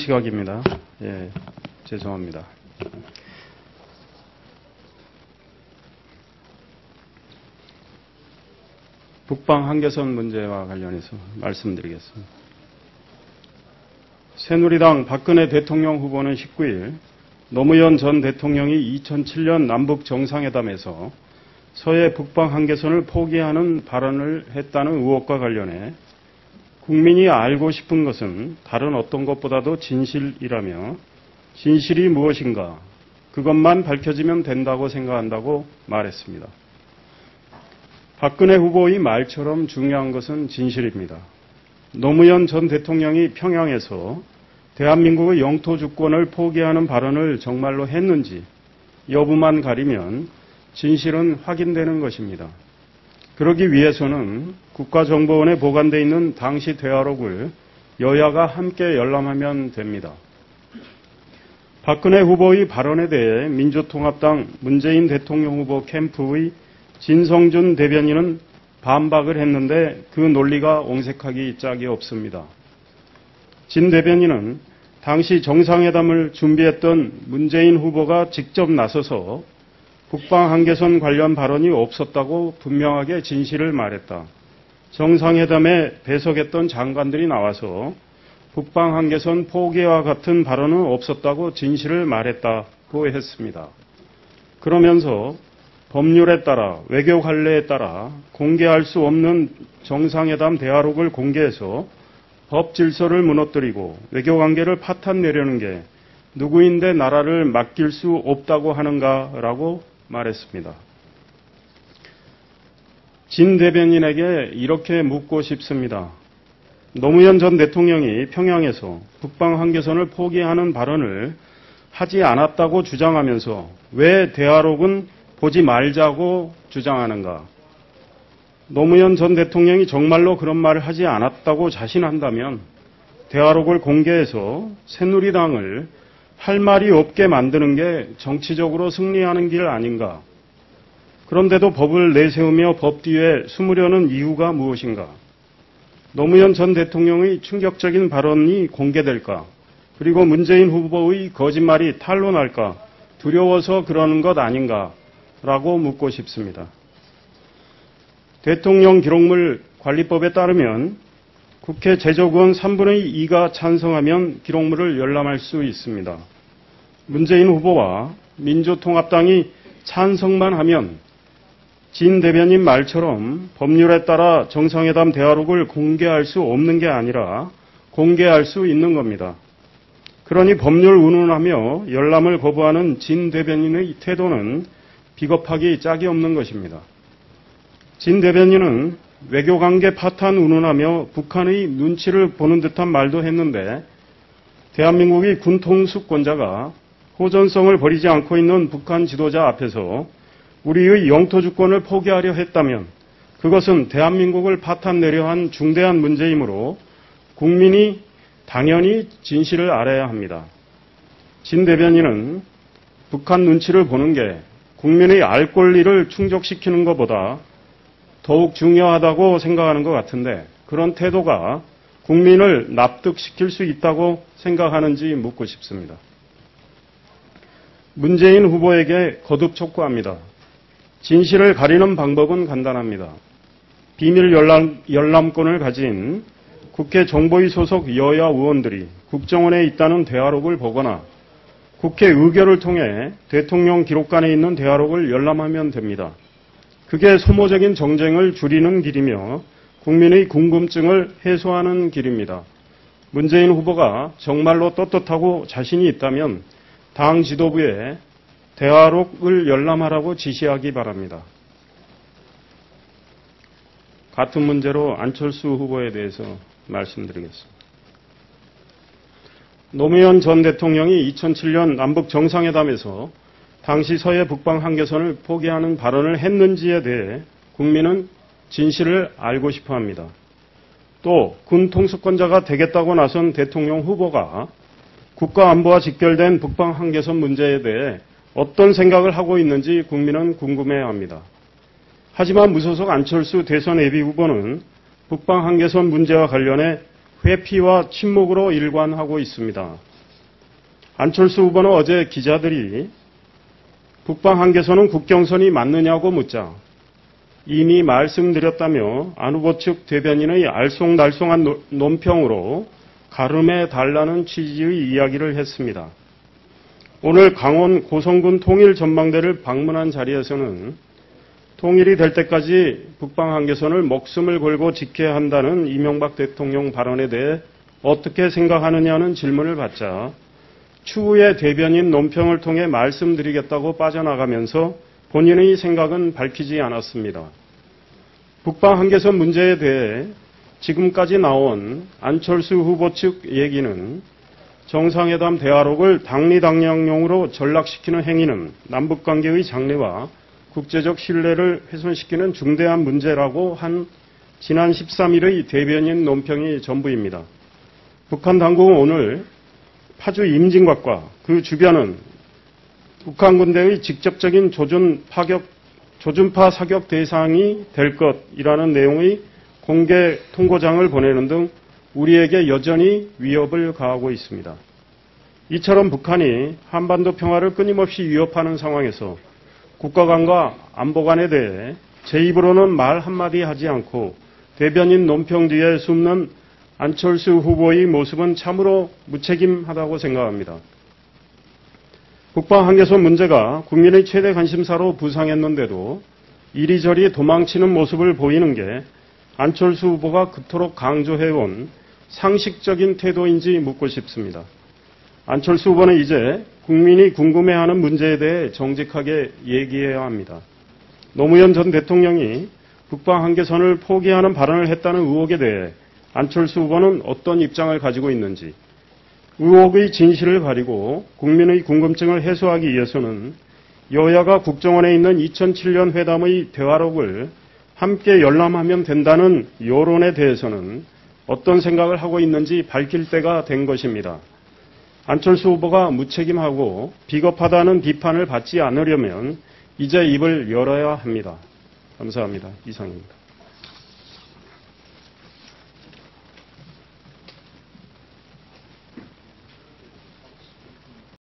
시각입니다. 예, 죄송합니다. 북방 한계선 문제와 관련해서 말씀드리겠습니다. 새누리당 박근혜 대통령 후보는 19일 노무현 전 대통령이 2007년 남북 정상회담에서 서해 북방 한계선을 포기하는 발언을 했다는 의혹과 관련해 국민이 알고 싶은 것은 다른 어떤 것보다도 진실이라며 진실이 무엇인가 그것만 밝혀지면 된다고 생각한다고 말했습니다. 박근혜 후보의 말처럼 중요한 것은 진실입니다. 노무현 전 대통령이 평양에서 대한민국의 영토 주권을 포기하는 발언을 정말로 했는지 여부만 가리면 진실은 확인되는 것입니다. 그러기 위해서는 국가정보원에 보관되어 있는 당시 대화록을 여야가 함께 열람하면 됩니다. 박근혜 후보의 발언에 대해 민주통합당 문재인 대통령 후보 캠프의 진성준 대변인은 반박을 했는데 그 논리가 옹색하기 짝이 없습니다. 진 대변인은 당시 정상회담을 준비했던 문재인 후보가 직접 나서서 북방 한계선 관련 발언이 없었다고 분명하게 진실을 말했다. 정상회담에 배석했던 장관들이 나와서 북방 한계선 포기와 같은 발언은 없었다고 진실을 말했다고 했습니다. 그러면서 법률에 따라 외교 관례에 따라 공개할 수 없는 정상회담 대화록을 공개해서 법 질서를 무너뜨리고 외교관계를 파탄내려는 게 누구인데 나라를 맡길 수 없다고 하는가라고 말했습니다. 진 대변인에게 이렇게 묻고 싶습니다. 노무현 전 대통령이 평양에서 북방 한계선을 포기하는 발언을 하지 않았다고 주장하면서 왜 대화록은 보지 말자고 주장하는가? 노무현 전 대통령이 정말로 그런 말을 하지 않았다고 자신한다면 대화록을 공개해서 새누리당을 할 말이 없게 만드는 게 정치적으로 승리하는 길 아닌가? 그런데도 법을 내세우며 법 뒤에 숨으려는 이유가 무엇인가? 노무현 전 대통령의 충격적인 발언이 공개될까? 그리고 문재인 후보의 거짓말이 탄로날까? 두려워서 그러는 것 아닌가? 라고 묻고 싶습니다. 대통령 기록물 관리법에 따르면 국회 제적의원 3분의 2가 찬성하면 기록물을 열람할 수 있습니다. 문재인 후보와 민주통합당이 찬성만 하면 진 대변인 말처럼 법률에 따라 정상회담 대화록을 공개할 수 없는 게 아니라 공개할 수 있는 겁니다. 그러니 법률 운운하며 열람을 거부하는 진 대변인의 태도는 비겁하기 짝이 없는 것입니다. 진 대변인은 외교관계 파탄 운운하며 북한의 눈치를 보는 듯한 말도 했는데 대한민국의 군통수권자가 호전성을 버리지 않고 있는 북한 지도자 앞에서 우리의 영토 주권을 포기하려 했다면 그것은 대한민국을 파탄내려 한 중대한 문제이므로 국민이 당연히 진실을 알아야 합니다. 진 대변인은 북한 눈치를 보는 게 국민의 알 권리를 충족시키는 것보다 더욱 중요하다고 생각하는 것 같은데 그런 태도가 국민을 납득시킬 수 있다고 생각하는지 묻고 싶습니다. 문재인 후보에게 거듭 촉구합니다. 진실을 가리는 방법은 간단합니다. 비밀 열람권을 가진 국회 정보위 소속 여야 의원들이 국정원에 있다는 대화록을 보거나 국회 의결을 통해 대통령 기록관에 있는 대화록을 열람하면 됩니다. 그게 소모적인 정쟁을 줄이는 길이며 국민의 궁금증을 해소하는 길입니다. 문재인 후보가 정말로 떳떳하고 자신이 있다면 당 지도부에 대화록을 열람하라고 지시하기 바랍니다. 같은 문제로 안철수 후보에 대해서 말씀드리겠습니다. 노무현 전 대통령이 2007년 남북 정상회담에서 당시 서해 북방 한계선을 포기하는 발언을 했는지에 대해 국민은 진실을 알고 싶어 합니다. 또 군 통수권자가 되겠다고 나선 대통령 후보가 국가안보와 직결된 북방 한계선 문제에 대해 어떤 생각을 하고 있는지 국민은 궁금해합니다. 하지만 무소속 안철수 대선 예비후보는 북방 한계선 문제와 관련해 회피와 침묵으로 일관하고 있습니다. 안철수 후보는 어제 기자들이 북방 한계선은 국경선이 맞느냐고 묻자 이미 말씀드렸다며 안 후보 측 대변인의 알쏭달쏭한 논평으로 가름해 달라는 취지의 이야기를 했습니다. 오늘 강원 고성군 통일전망대를 방문한 자리에서는 통일이 될 때까지 북방 한계선을 목숨을 걸고 지켜야 한다는 이명박 대통령 발언에 대해 어떻게 생각하느냐는 질문을 받자 추후에 대변인 논평을 통해 말씀드리겠다고 빠져나가면서 본인의 생각은 밝히지 않았습니다. 북방 한계선 문제에 대해 지금까지 나온 안철수 후보 측 얘기는 정상회담 대화록을 당리당략용으로 전락시키는 행위는 남북관계의 장래와 국제적 신뢰를 훼손시키는 중대한 문제라고 한 지난 13일의 대변인 논평이 전부입니다. 북한 당국은 오늘 파주 임진각과 그 주변은 북한 군대의 직접적인 조준파 사격 대상이 될 것이라는 내용의 공개 통고장을 보내는 등 우리에게 여전히 위협을 가하고 있습니다. 이처럼 북한이 한반도 평화를 끊임없이 위협하는 상황에서 국가 간과 안보 간에 대해 제 입으로는 말 한마디 하지 않고 대변인 논평 뒤에 숨는 안철수 후보의 모습은 참으로 무책임하다고 생각합니다. 북방 한계선 문제가 국민의 최대 관심사로 부상했는데도 이리저리 도망치는 모습을 보이는 게 안철수 후보가 그토록 강조해온 상식적인 태도인지 묻고 싶습니다. 안철수 후보는 이제 국민이 궁금해하는 문제에 대해 정직하게 얘기해야 합니다. 노무현 전 대통령이 북방 한계선을 포기하는 발언을 했다는 의혹에 대해 안철수 후보는 어떤 입장을 가지고 있는지, 의혹의 진실을 가리고 국민의 궁금증을 해소하기 위해서는 여야가 국정원에 있는 2007년 회담의 대화록을 함께 열람하면 된다는 여론에 대해서는 어떤 생각을 하고 있는지 밝힐 때가 된 것입니다. 안철수 후보가 무책임하고 비겁하다는 비판을 받지 않으려면 이제 입을 열어야 합니다. 감사합니다. 이상입니다.